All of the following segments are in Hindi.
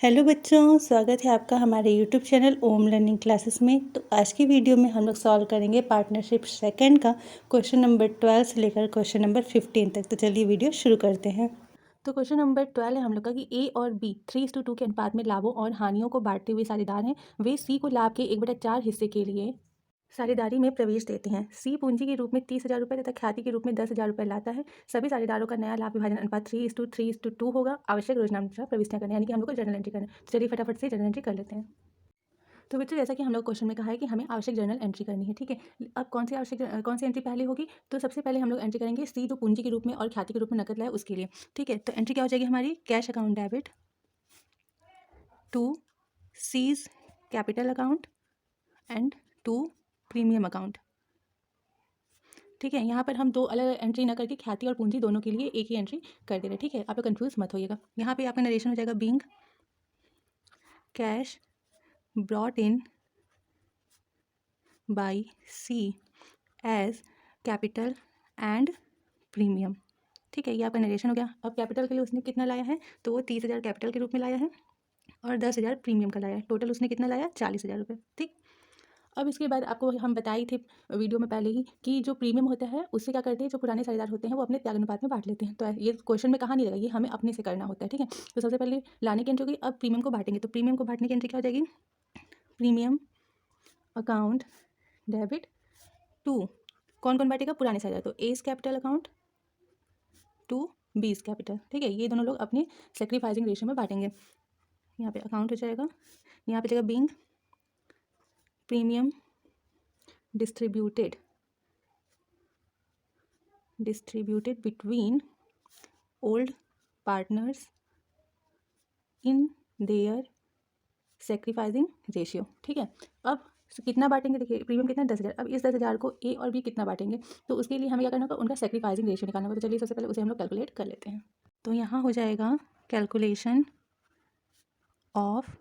हेलो बच्चों, स्वागत है आपका हमारे यूट्यूब चैनल ओम लर्निंग क्लासेस में। तो आज की वीडियो में हम लोग सॉल्व करेंगे पार्टनरशिप सेकंड का क्वेश्चन नंबर 12 से लेकर क्वेश्चन नंबर 15 तक। तो चलिए वीडियो शुरू करते हैं। तो क्वेश्चन नंबर 12 है हम लोग का कि ए और बी 3:2 के अनुपात में लाभों और हानियों को बांटते हुए साझेदार हैं। वे सी को लाभ के 1/4 हिस्से के लिए साझेदारी में प्रवेश देते हैं। सी पूंजी के रूप में 30,000 रुपये तथा ख्याति के रूप में 10,000 रुपये लाता है। सभी साझेदारों का नया लाभ विभाजन अनुपात 3:3:2 होगा। आवश्यक योजनानुसार प्रविष्टियां करनी, यानी कि हम लोग को जर्नल एंट्री करना है। तो चलिए फटाफट से जर्नल एंट्री कर लेते हैं। तो बच्चों, जैसा कि हम लोग क्वेश्चन में कहा है कि हमें आवश्यक जर्नल एंट्री करनी है, ठीक है। अब कौन सी एंट्री पहले होगी? तो सबसे पहले हम लोग एंट्री करेंगे सी, जो पूंजी के रूप में और ख्याति के रूप में नकद लाए उसके लिए, ठीक है। तो एंट्री क्या हो जाएगी हमारी? Cash account debit to C's capital account and to premium account, ठीक है। यहाँ पर हम दो अलग अलग एंट्री ना करके ख्याति और पूंजी दोनों के लिए एक ही एंट्री कर दे रहे हैं, ठीक है। आप लोग कंफ्यूज मत होइएगा। यहाँ पे आपका नरेशन हो जाएगा being cash brought in by C as capital and premium, ठीक है। ये आपका नरेशन हो गया। अब कैपिटल के लिए उसने कितना लाया है? तो वो 30,000 कैपिटल के रूप में लाया है और 10,000 प्रीमियम का लाया है। टोटल उसने कितना लाया? 40,000 रुपये, ठीक। अब इसके बाद आपको हम बताई थे वीडियो में पहले ही कि जो प्रीमियम होता है उससे क्या करते हैं, जो पुराने साझेदार होते हैं वो अपने त्याग अनुपात में बांट लेते हैं। तो ये क्वेश्चन में कहाँ नहीं लगा, ये हमें अपने से करना होता है, ठीक है। तो सबसे पहले लाने की एंट्री होगी। अब प्रीमियम को बांटेंगे, तो प्रीमियम को बांटने की एंट्री क्या हो जाएगी? प्रीमियम अकाउंट डेबिट टू, कौन कौन बांटेगा? पुराने साझेदार। तो A's capital account to B's capital, ठीक है। ये दोनों लोग अपने सेक्रीफाइसिंग रेशियो में बांटेंगे। यहाँ पे अकाउंट हो जाएगा, यहाँ पे जाएगा being premium distributed between old partners in their sacrificing ratio, ठीक है। अब कितना बांटेंगे? देखिए प्रीमियम कितना? 10,000। अब इस 10,000 को ए और बी कितना बांटेंगे? तो उसके लिए हमें क्या करना होगा? उनका सेक्रीफाइसिंग रेशियो निकालना होगा। तो चलिए सबसे पहले उसे हम लोग कैलकुलेट कर लेते हैं। तो यहाँ हो जाएगा कैलकुलेशन ऑफ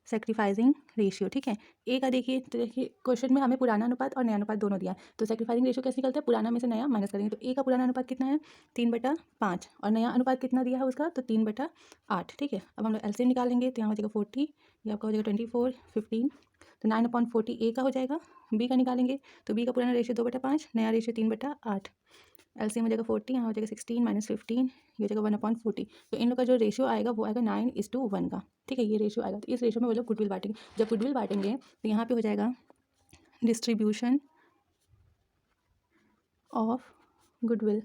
सेक्रीफाइसिंग रेशियो, ठीक है। ए का देखिए, तो देखिए क्वेश्चन में हमें पुराना अनुपात और नया अनुपात दोनों दिया है। तो सेक्रीफाइसिंग रेशियो कैसे निकलता है? पुराना में से नया माइनस करेंगे। तो ए का पुराना अनुपात कितना है? 3/5 और नया अनुपात कितना दिया है उसका? तो 3/8, ठीक है। अब हम लोग एलसीएम निकालेंगे, तो यहाँ हो जाएगा 40, ये आपका हो जाएगा 24, 15, तो 9/40 ए का हो जाएगा। बी का निकालेंगे, तो बी का पुराना रेशियो 2/5, नया रेशियो 3/8। एलसीएम हो जाएगा 40, यहाँ हो जाएगा 16 - 15, ये हो जाएगा 1/40। तो इन लोग का जो रेशियो आएगा वो आएगा 9:1 का, ठीक है। ये रेशियो आएगा। तो इस रेशियो में वो लोग गुडविल बांटेंगे। जब गुडविल बांटेंगे तो यहाँ पे हो जाएगा डिस्ट्रीब्यूशन ऑफ गुडविल,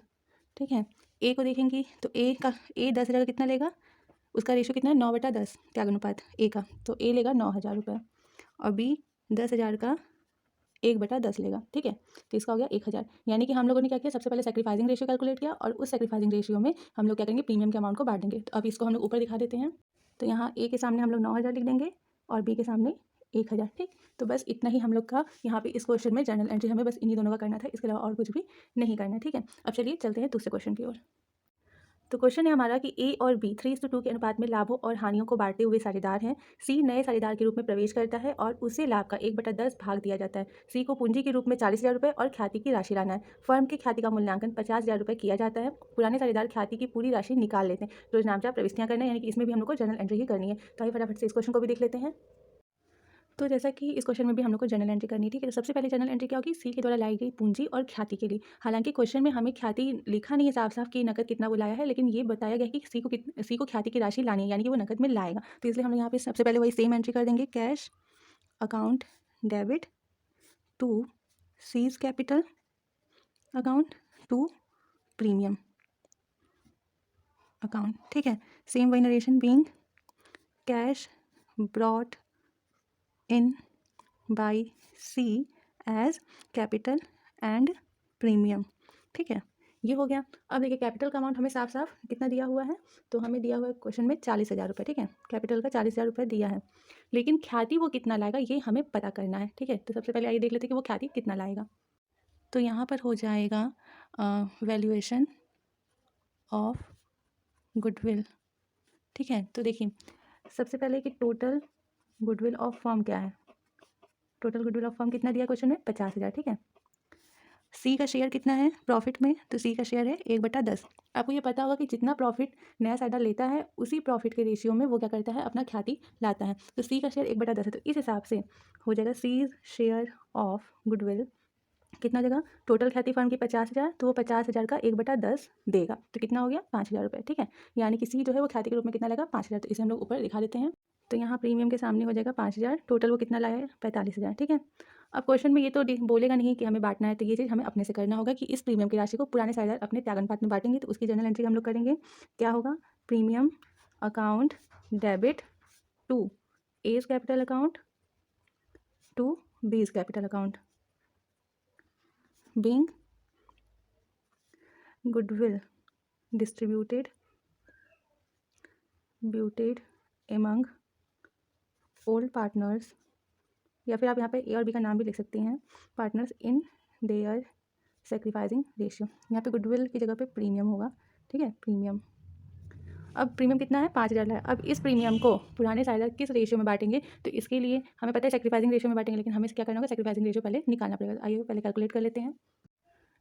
ठीक है। ए को देखेंगे तो ए 10,000 का कितना लेगा? उसका रेशियो कितना है? 9/10 त्याग अनुपात ए का। तो ए लेगा 9,000 रुपये और बी 10,000 का 1/10 लेगा, ठीक है। तो इसका हो गया 1,000। यानी कि हम लोगों ने क्या किया? सबसे पहले सेक्रीफाइसिंग रेशियो कैलकुलेट किया और उस सेक्रीफाइसिंग रेशियो में हम लोग क्या करेंगे? प्रीमियम के अमाउंट को बांट देंगे। तो अब इसको हम लोग ऊपर दिखा देते हैं। तो यहाँ ए के सामने हम लोग 9,000 लिख देंगे और बी के सामने 1,000, ठीक। तो बस इतना ही हम लोग का यहाँ पे इस क्वेश्चन में जर्नल एंट्री हमें बस इन्हीं दोनों का करना था, इसके अलावा और कुछ भी नहीं करना, ठीक है। अब चलिए चलते हैं दूसरे क्वेश्चन की ओर। तो क्वेश्चन है हमारा कि ए और बी 3:2 के अनुपात में लाभों और हानियों को बांटते हुए साझेदार हैं। सी नए साझेदार के रूप में प्रवेश करता है और उसे लाभ का 1/10 भाग दिया जाता है। सी को पूंजी के रूप में 40,000 रुपये और ख्याति की राशि लाना है। फर्म की ख्याति का मूल्यांकन 50,000 रुपये किया जाता है। पुराने साझेदार ख्याति की पूरी राशि निकाल लेते हैं। योजनानुसार प्रविष्टियां करना है, यानी कि इसमें भी हम लोग को जर्नल एंट्री ही करनी है। तो आइए फटाफट से इस क्वेश्चन को भी देख लेते हैं। तो जैसा कि इस क्वेश्चन में भी हम लोग को जर्नल एंट्री करनी है, ठीक है। तो सबसे पहले जर्नल एंट्री क्या होगी? सी के द्वारा लाई गई पूंजी और ख्याति के लिए। हालांकि क्वेश्चन में हमें ख्याति लिखा नहीं है साफ साफ कि नकद कितना वो लाया है, लेकिन ये बताया गया है कि सी को ख्याति की राशि लानी है, यानी कि वो नकद में लाएगा। तो इसलिए हम लोग यहाँ पे सबसे पहले वही सेम एंट्री कर देंगे, cash account debit to C's capital account to premium account, ठीक है। सेम वही narration being cash brought in by C as capital and premium, ठीक है। ये हो गया। अब देखिए कैपिटल का अमाउंट हमें साफ साफ कितना दिया हुआ है? तो हमें दिया हुआ है क्वेश्चन में 40,000 रुपये, ठीक है। कैपिटल का 40,000 रुपये दिया है, लेकिन ख्याति वो कितना लाएगा ये हमें पता करना है, ठीक है। तो सबसे पहले आइए देख लेते हैं कि वो ख्याति कितना लाएगा। तो यहाँ पर हो जाएगा वैल्यूएशन ऑफ गुडविल, ठीक है। तो देखिए सबसे पहले कि टोटल गुडविल ऑफ फर्म क्या है? टोटल गुडविल ऑफ फर्म कितना दिया क्वेश्चन में? 50,000, ठीक है। सी का शेयर कितना है प्रॉफिट में, तो सी का शेयर है 1/10। आपको ये पता होगा कि जितना प्रॉफिट नया साइडर लेता है उसी प्रॉफिट के रेशियो में वो क्या करता है, अपना ख्याति लाता है। तो सी का शेयर 1/10 है, तो इस हिसाब से हो जाएगा सी शेयर ऑफ गुडविल कितना देगा, टोटल ख्याति फर्म की 50,000, तो वो 50,000 का 1/10 देगा, तो कितना हो गया 5,000 रुपये। ठीक है, यानी कि सी जो है वो ख्याति के रूप में कितना लेगा 5,000, तो इसे हम लोग ऊपर दिखा देते हैं। तो यहाँ प्रीमियम के सामने हो जाएगा 5,000, टोटल वो कितना लाया है 45,000। ठीक है, अब क्वेश्चन में ये तो बोलेगा नहीं कि हमें बांटना है, तो ये चीज़ हमें अपने से करना होगा कि इस प्रीमियम की राशि को पुराने साझेदार अपने त्यागानुपात में बांटेंगे। तो उसकी जर्नल एंट्री हम लोग करेंगे, क्या होगा, premium account debit to A's capital account to B's capital account, being goodwill distributed among old partners, या फिर आप यहाँ पे ए और बी का नाम भी लिख सकते हैं, partners in their sacrificing ratio. यहाँ पे गुडविल की जगह पे प्रीमियम होगा। ठीक है, प्रीमियम, अब प्रीमियम कितना है 5,000 है। अब इस प्रीमियम को पुराने साझेदार किस रेशियो में बांटेंगे, तो इसके लिए हमें पता है सेक्रीफाइसिंग रेशियो में बांटेंगे, लेकिन हमें क्या करना होगा, सेक्रीफाइसिंग रेशियो पहले निकालना पड़ेगा। आइए पहले कैलकुलेट कर लेते हैं।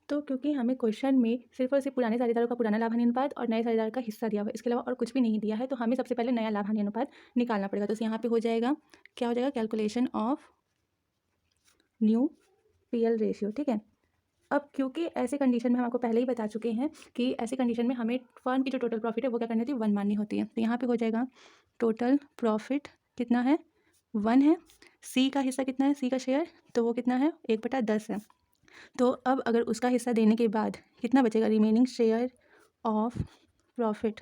तो क्योंकि हमें क्वेश्चन में सिर्फ और सिर्फ पुराने साझेदारों का पुराना लाभ हानि अनुपात और नए साझेदार का हिस्सा दिया हुआ है, इसके अलावा और कुछ भी नहीं दिया है, तो हमें सबसे पहले नया लाभ हानि अनुपात निकालना पड़ेगा। तो यहाँ पे हो जाएगा, क्या हो जाएगा, calculation of new PL ratio. ठीक है, अब क्योंकि ऐसे कंडीशन में हम आपको पहले ही बता चुके हैं कि ऐसे कंडीशन में हमें फर्म की जो टोटल प्रॉफिट है वो क्या करनी होती है, 1 माननी होती है। तो यहाँ पे हो जाएगा टोटल प्रॉफिट कितना है 1 है, सी का हिस्सा कितना है, सी का शेयर, तो वो कितना है 1/10 है। तो अब अगर उसका हिस्सा देने के बाद कितना बचेगा, रिमेनिंग शेयर ऑफ प्रॉफिट,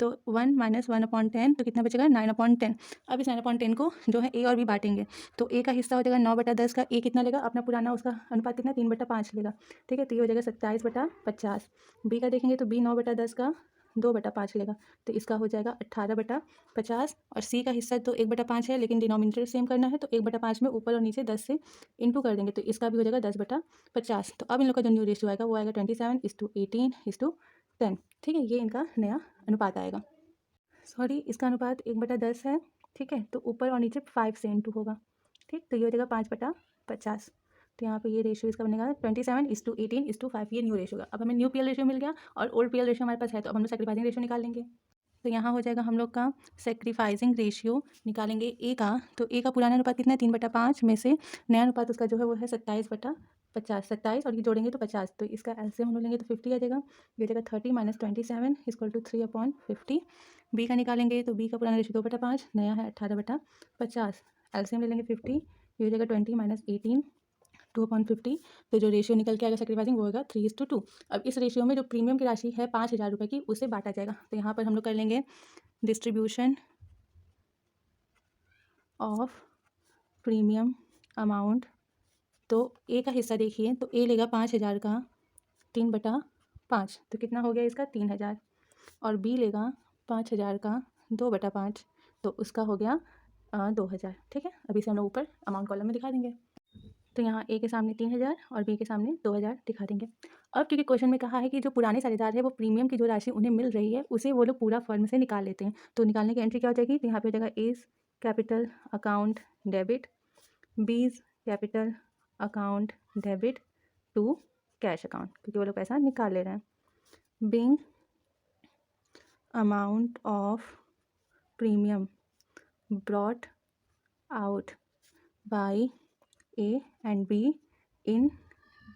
तो 1 - 1/10, तो कितना बचेगा 9/10। अब इस 9/10 को जो है ए और बी बांटेंगे, तो ए का हिस्सा हो जाएगा 9/10 का, ए कितना लेगा अपना पुराना, उसका अनुपात कितना 3/5 लेगा। ठीक है, तो ये हो जाएगा 27/50। बी का देखेंगे तो बी 9/10 का 2/5 लेगा, तो इसका हो जाएगा 18/50। और सी का हिस्सा तो 1/5 है, लेकिन डिनोमिनेटर सेम करना है, तो 1/5 में ऊपर और नीचे 10 से इंटू कर देंगे, तो इसका भी हो जाएगा 10/50। तो अब इन लोग का जो न्यू रेशियो आएगा वो आएगा 27:18:10। ठीक है, ये इनका नया अनुपात आएगा। सॉरी, इसका अनुपात 1/10 है। ठीक है, तो ऊपर और नीचे 5 से इंटू होगा। ठीक, तो ये हो जाएगा 5/50। तो यहाँ पे ये रेशियो इसका बनेगा 27:18:5, ये न्यू रेशियो का। अब हमें न्यू पीएल रेशियो मिल गया और ओल्ड पीएल रेशियो हमारे पास है, तो अब हम लोग सेक्रीफाइसिंग रेशियो निकाल लेंगे। तो यहाँ हो जाएगा हम लोग का सेक्रीफाइसिंग रेशियो निकालेंगे ए का, तो ए का पुराना अनुपात कितना है 3/5 में से नया अनुपात उसका जो है वो है 27/50, 27 और ये जोड़ेंगे तो 50, तो इसका एलसीएम हम लोग लेंगे तो 50 आ जाएगा, ये जाएगा 30 - 27 = 3/50। बी का निकालेंगे तो बी का पुराना रेशियो 2/5, नया है 18/50, एलसीएम ले लेंगे 50, ये हो जाएगा 20 - 18 2/50। तो जो रेशियो निकल के आएगा सेक्रीफाइसिंग वो होगा 3:2। अब इस रेशियो में जो प्रीमियम की राशि है 5,000 रुपये की, उसे बांटा जाएगा। तो यहाँ पर हम लोग कर लेंगे डिस्ट्रीब्यूशन ऑफ प्रीमियम अमाउंट। तो ए का हिस्सा देखिए, तो ए लेगा 5,000 का 3/5, तो कितना हो गया इसका 3,000, और बी लेगा 5,000 का 2/5, तो उसका हो गया 2,000। ठीक है, अभी से हम लोग ऊपर अमाउंट कॉलम में दिखा देंगे। तो यहाँ ए के सामने 3,000 और बी के सामने 2,000 दिखा देंगे। अब क्योंकि क्वेश्चन में कहा है कि जो पुराने साझेदार है वो प्रीमियम की जो राशि उन्हें मिल रही है उसे वो लोग पूरा फर्म से निकाल लेते हैं, तो निकालने की एंट्री क्या हो जाएगी, तो यहाँ पे हो जाएगा A's capital account debit, B's capital account debit to cash account, क्योंकि वो लोग पैसा निकाल ले रहे हैं। Being amount of premium brought out by A and B in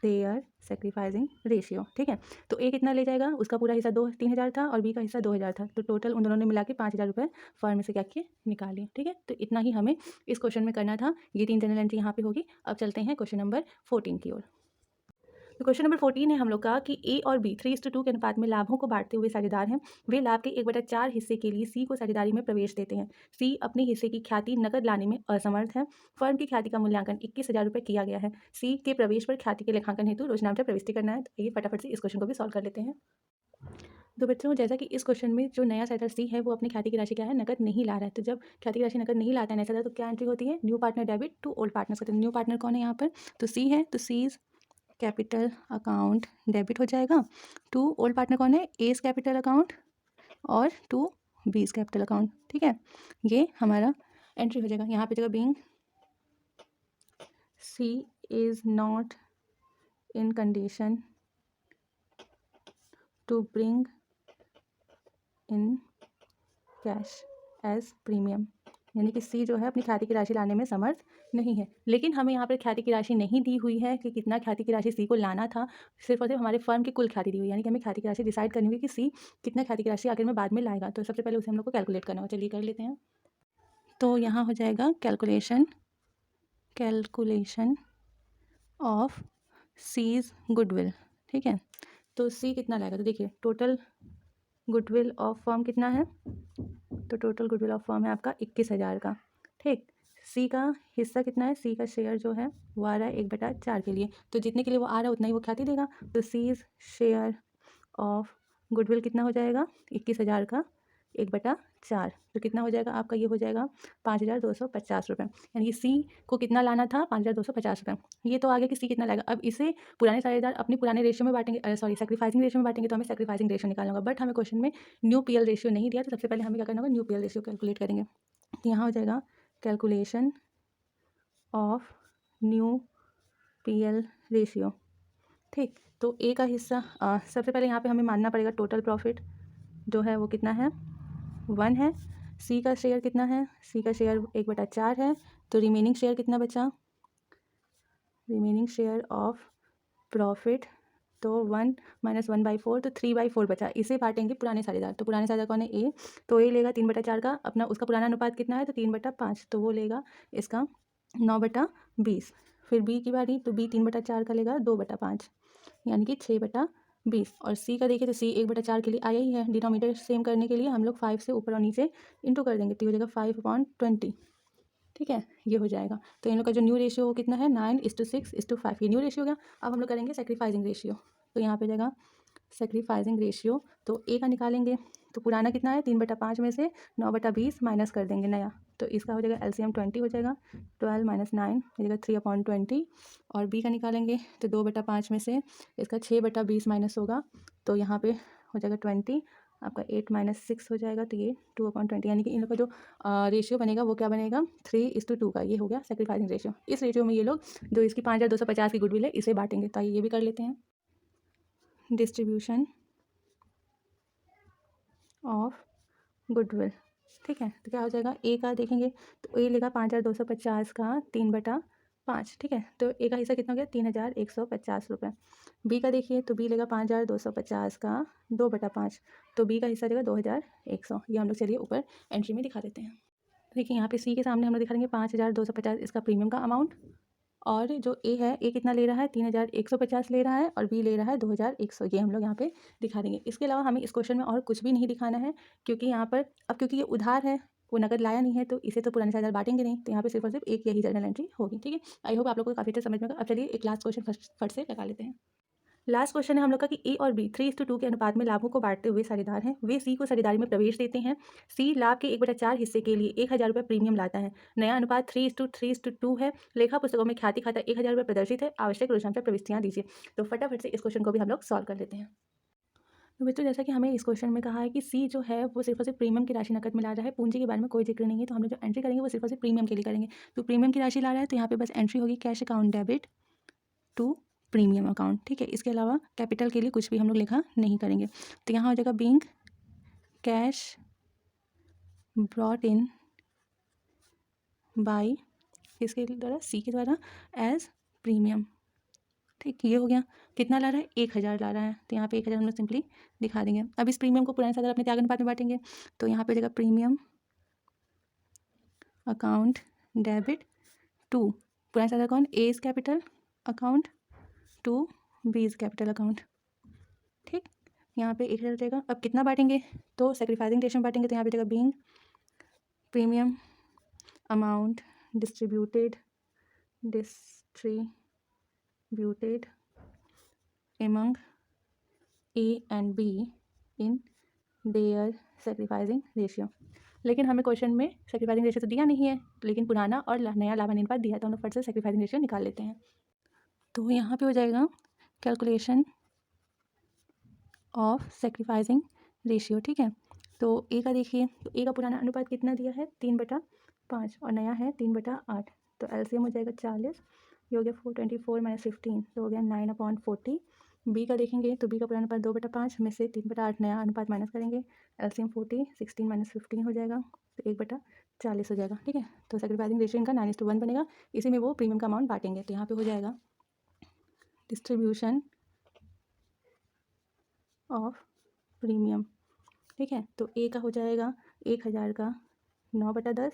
their sacrificing ratio. ठीक है, तो ए कितना ले जाएगा, उसका पूरा हिस्सा 3,000 था और बी का हिस्सा 2,000 था, तो टोटल उन दोनों ने मिला के 5,000 रुपये फर्म से क्या किए निकालिए। ठीक है, तो इतना ही हमें इस क्वेश्चन में करना था। ये 3 जनरल एंट्री यहाँ पे होगी। अब चलते हैं क्वेश्चन नंबर 14 की ओर। तो क्वेश्चन नंबर 14 है हम लोग का कि ए और बी 3:2 के अनुपात में लाभों को बांटते हुए साझेदार हैं। वे लाभ के 1/4 हिस्से के लिए सी को साझेदारी में प्रवेश देते हैं। सी अपने हिस्से की ख्याति नकद लाने में असमर्थ है। फर्म की ख्याति का मूल्यांकन 21,000 रुपये किया गया है। सी के प्रवेश पर ख्याति के लेखांकन हेतु रोजनामचा प्रविष्टि करना है। तो ये फटाफट से इस क्वेश्चन को भी सॉल्व कर लेते हैं। तो बच्चों, जैसा कि इस क्वेश्चन में जो नया साझेदार सी है वो अपनी ख्याति की राशि क्या है, नकद नहीं ला रहा है। तो जब ख्याति की राशि नकद नहीं लाता है नया साझेदार, तो क्या एंट्री होती है, new partner debit to old partners. तो न्यू पार्टनर कौन है यहाँ पर, तो सी है, तो सीज कैपिटल अकाउंट डेबिट हो जाएगा टू ओल्ड पार्टनर कौन है, एज कैपिटल अकाउंट और टू बीज कैपिटल अकाउंट। ठीक है, ये हमारा एंट्री हो जाएगा। यहाँ पे जगह being C is not in condition to bring in cash as premium, यानी कि सी जो है अपनी ख्याति की राशि लाने में समर्थ नहीं है। लेकिन हमें यहाँ पर ख्याति की राशि नहीं दी हुई है कि कितना ख्याति की राशि सी को लाना था, सिर्फ और सिर्फ हमारे फर्म की कुल ख्याति दी हुई है, यानी कि हमें ख्याति की राशि डिसाइड करनी होगी कि सी कितना ख्याति की राशि आखिर में बाद में लाएगा। तो सबसे पहले उसे हम लोग को कैलकुलेट करना होगा। चलिए कर लेते हैं। तो यहाँ हो जाएगा कैलकुलेशन ऑफ सीज गुडविल। ठीक है, तो सी कितना लाएगा, तो देखिए टोटल गुडविल ऑफ फर्म कितना है, तो टोटल गुडविल ऑफ फर्म है आपका 21,000 का। ठीक, सी का हिस्सा कितना है, सी का शेयर जो है वो आ रहा है 1/4 के लिए, तो जितने के लिए वो आ रहा है उतना ही वो ख्याति देगा। तो सीज शेयर ऑफ गुडविल कितना हो जाएगा, 21,000 का 1/4, तो कितना हो जाएगा आपका, ये हो जाएगा 5,250 रुपये। यानी कि सी को कितना लाना था, 5,250 रुपये। ये तो आगे कि सी कितना लाएगा। अब इसे पुराने साझेदार अपने पुराने रेशियो में बांटेंगे, सॉरी सेक्रीफाइसिंग रेशियो में बांटेंगे, तो हमें सेक्रीफाइसिंग रेशियो निकालना होगा। बट हमें क्वेश्चन में न्यू पीएल रेशियो नहीं दिया, तो सबसे पहले हमें क्या करना होगा, न्यू पीएल रेशियो कैलकुलेट करेंगे। तो यहाँ हो जाएगा calculation of new PL ratio. ठीक, तो ए का हिस्सा सबसे पहले यहाँ पे हमें मानना पड़ेगा टोटल प्रॉफिट जो है वो कितना है, 1 है। सी का शेयर कितना है, सी का शेयर 1/4 है, तो रिमेनिंग शेयर कितना बचा, रिमेनिंग शेयर ऑफ प्रॉफिट, तो 1 - 1/4, तो 3/4 बचा। इसे बांटेंगे पुराने साझेदार, तो पुराने साझेदार कौन है, ए, तो ए लेगा 3/4 का, अपना उसका पुराना अनुपात कितना है, तो 3/5, तो वो लेगा इसका 9/20। फिर बी की बारी, तो बी 3/4 का लेगा 2/5, यानी कि 6/20। और सी का देखिए तो सी 1/4 के लिए आया ही है, डिनोमिनेटर सेम करने के लिए हम लोग 5 से ऊपर और नीचे इंटू कर देंगे, तो ये हो जाएगा 5/20। ठीक है, ये हो जाएगा। तो इन लोग का जो न्यू रेशियो वो कितना है, 9:6:5, ये न्यू रेशियो हो गया। अब हम लोग करेंगे सेक्रीफाइसिंग रेशियो, तो यहाँ पे हो जाएगा सेक्रीफाइसिंग रेशियो, तो ए का निकालेंगे, तो पुराना कितना है, 3/5 में से 9/20 माइनस कर देंगे नया, तो इसका हो जाएगा एलसीएम 20 हो जाएगा, 12 - 9 हो जाएगा 3/20। और बी का निकालेंगे तो 2/5 में से इसका 6/20 माइनस होगा, तो यहाँ पे हो जाएगा 20, आपका 8 - 6 हो जाएगा, तो ये 2/20, यानी कि इन लोग का जो रेशियो बनेगा वो क्या बनेगा, 3:2 का। ये हो गया सेक्रीफाइसिंग रेशियो। इस रेशियो में ये लोग जो इसकी 5,250 की गुडविल है इसे बांटेंगे, तो आइए ये भी कर लेते हैं। Distribution of goodwill. ठीक है, तो क्या हो जाएगा, ए का देखेंगे तो ए लेगा 5,250 का 3/5। ठीक है, तो ए का हिस्सा कितना हो गया, 3,150 रुपये। बी का देखिए तो बी लेगा 5,250 का 2/5, तो बी का हिस्सा देगा 2,100। ये हम लोग चलिए ऊपर एंट्री में दिखा देते हैं। देखिए यहाँ पे सी के सामने हम लोग दिखाएंगे 5,250 इसका प्रीमियम का अमाउंट, और जो ए है, ए कितना ले रहा है, 3,150 ले रहा है, और बी ले रहा है 2,100। ये हम लोग यहाँ पे दिखा देंगे। इसके अलावा हमें इस क्वेश्चन में और कुछ भी नहीं दिखाना है, क्योंकि यहाँ पर अब क्योंकि ये उधार है, वो नगद लाया नहीं है, तो इसे तो पुराने साझेदार बांटेंगे नहीं, तो यहाँ पे सिर्फ और सिर्फ एक यही जर्नल एंट्री होगी। ठीक है, आई होप आप लोग को काफ़ी अच्छे समझ में आएगा। अब चलिए एक लास्ट क्वेश्चन फट से लगा लेते हैं। लास्ट क्वेश्चन है हम लोग का कि ए और बी 3:2 के अनुपात में लाभों को बांटते हुए साझेदार हैं। वे सी को साझेदारी में प्रवेश देते हैं। सी लाभ के 1/4 हिस्से के लिए 1,000 रुपये प्रीमियम लाता है। नया अनुपात 3:2 है। लेखा पुस्तकों में ख्याति खाता 1,000 रुपये प्रदर्शित है। आवश्यक रोजाना प्रविष्टियाँ दीजिए। तो फटाफट से इस क्वेश्चन को भी हम लोग सॉल्व कर लेते हैं। तो मित्रों, जैसा कि हमें इस क्वेश्चन में कहा है कि सी जो है वो सिर्फ और सिर्फ प्रीमियम की राशि नकद में ला रहा है, पूंजी के बारे में कोई जिक्र नहीं है, तो हम लोग जो एंट्री करेंगे वो सिर्फ और सिर्फ प्रीमियम के लिए करेंगे। तो प्रीमियम की राशि ला रहा है, तो यहाँ पे बस एंट्री होगी cash account debit to premium account. ठीक है, इसके अलावा कैपिटल के लिए कुछ भी हम लोग लिखा नहीं करेंगे। तो यहाँ हो जाएगा being cash brought in bye, किसके द्वारा, सी के द्वारा, एज प्रीमियम। ठीक, ये हो गया। कितना ला रहा है, 1,000 ला रहा है, तो यहाँ पे 1,000 हम लोग सिंपली दिखा देंगे। अब इस प्रीमियम को पुराने साझेदार अपने त्याग अनुपात में बांटेंगे, तो यहाँ पे जगह प्रीमियम अकाउंट डेबिट टू, पुराने साझेदार कौन, A's capital account to B's capital account. ठीक, यहाँ पे 1,000 जाएगा। अब कितना बांटेंगे, तो सेक्रीफाइसिंग रेशियो बांटेंगे, तो यहाँ पे जाएगा being premium amount distributed among A and B in their sacrificing ratio. लेकिन हमें क्वेश्चन में सेक्रीफाइसिंग रेशियो तो दिया नहीं है, लेकिन पुराना और नया लाभ अनुपात दिया है, तो हम लोग फट से सेक्रीफाइसिंग रेशियो निकाल लेते हैं। तो यहाँ पे हो जाएगा कैलकुलेशन ऑफ सेक्रीफाइसिंग रेशियो। ठीक है, तो ए का देखिए, तो ए का पुराना अनुपात कितना दिया है, 3/5, और नया है 3/8, तो एलसीएम हो जाएगा 40, ये हो गया 424 माइनस 15 तो हो गया 9/40। बी का देखेंगे तो बी का पुराना अनुपात 2/5 में से 3/8 नया अनुपात माइनस करेंगे, एलसीएम 40, 16 माइनस 15 हो जाएगा तो 1/40 हो जाएगा। ठीक है, तो सेक्रीफाइसिंग रेशियो इनका 9:1 बनेगा। इसी में वो प्रीमियम का अमाउंट बांटेंगे, तो यहाँ पे हो जाएगा डिस्ट्रीब्यूशन ऑफ प्रीमियम। ठीक है, तो ए का हो जाएगा 1000 का 9/10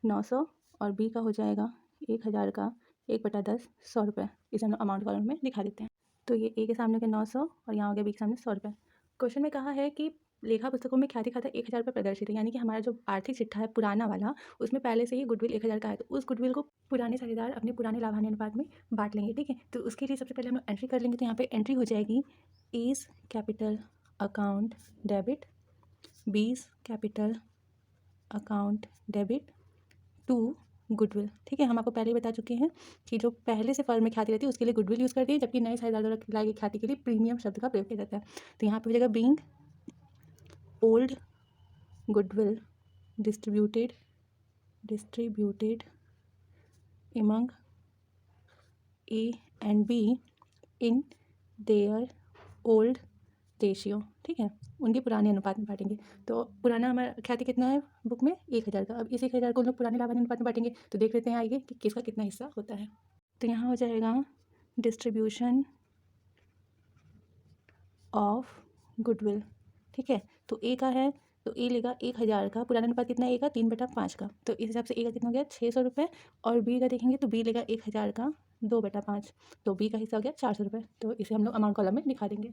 900 और बी का हो जाएगा 1000 का 1/10 100 रुपये। इसे हम अमाउंट कॉलम में दिखा देते हैं। तो ये ए के सामने के 900 और यहाँ हो गया बी के सामने 100 रुपये। क्वेश्चन में कहा है कि लेखा पुस्तकों में ख्याति खाता 1000 रुपये प्रदर्शित है, यानी कि हमारा जो आर्थिक चिट्ठा है पुराना वाला, उसमें पहले से ही गुडविल 1000 का है, तो उस गुडविल को पुराने साझेदार अपने पुराने लाभान्य अनुपात में बांट लेंगे। ठीक है, तो उसके लिए सबसे पहले हम लोग एंट्री कर लेंगे। तो यहाँ पे एंट्री हो जाएगी A's capital account debit, B's capital account debit to goodwill. ठीक है, हम आपको पहले ही बता चुके हैं कि जो पहले से फर्म में ख्याति रहती है उसके लिए गुडविल यूज़ करते हैं, जबकि नए साझेदार द्वारा लाई गई ख्याति के लिए प्रीमियम शब्द का प्रयोग किया जाता है। तो यहाँ पे हो जाएगा being old goodwill distributed among A and B in their old ratio. ठीक है, उनके पुराने अनुपात में बांटेंगे। तो पुराना हमारा ख्याति कितना है बुक में 1000 का। अब इस 1000 को हम लोग पुराने लाभान्य अनुपात में बांटेंगे, तो देख लेते हैं आगे कि किसका कितना हिस्सा होता है। तो यहाँ हो जाएगा डिस्ट्रीब्यूशन ऑफ गुडविल। ठीक है, तो ए का है तो ए लेगा 1000 का, पुराना अनुपात कितना है ए का 3/5 का, तो इस हिसाब से ए का कितना हो गया 600 रुपये। और बी का देखेंगे तो बी लेगा 1000 का 2/5, तो बी का हिस्सा हो गया 400 रुपये। तो इसे हम लोग अमाउंट कॉलम में दिखा देंगे।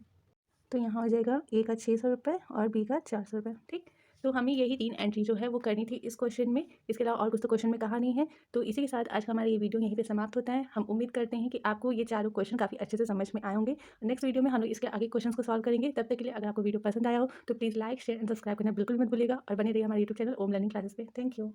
तो यहाँ हो जाएगा ए का 600 रुपये और बी का 400 रुपये। ठीक, तो हमें यही 3 एंट्री जो है वो करनी थी इस क्वेश्चन में। इसके अलावा और कुछ तो क्वेश्चन में कहा नहीं है। तो इसी के साथ आज का हमारा ये वीडियो यहीं पे समाप्त होता है। हम उम्मीद करते हैं कि आपको ये चारों क्वेश्चन काफ़ी अच्छे से समझ में आए होंगे। नेक्स्ट वीडियो में हम लोग इसके आगे क्वेश्चन को सॉल्व करेंगे। तब तक के लिए अगर आपको वीडियो पसंद आया हो तो please like share and subscribe करना बिल्कुल मत भूलिएगा और बने रहिए हमारे यूट्यूब चैनल ओम लर्निंग क्लासेस पे। Thank you.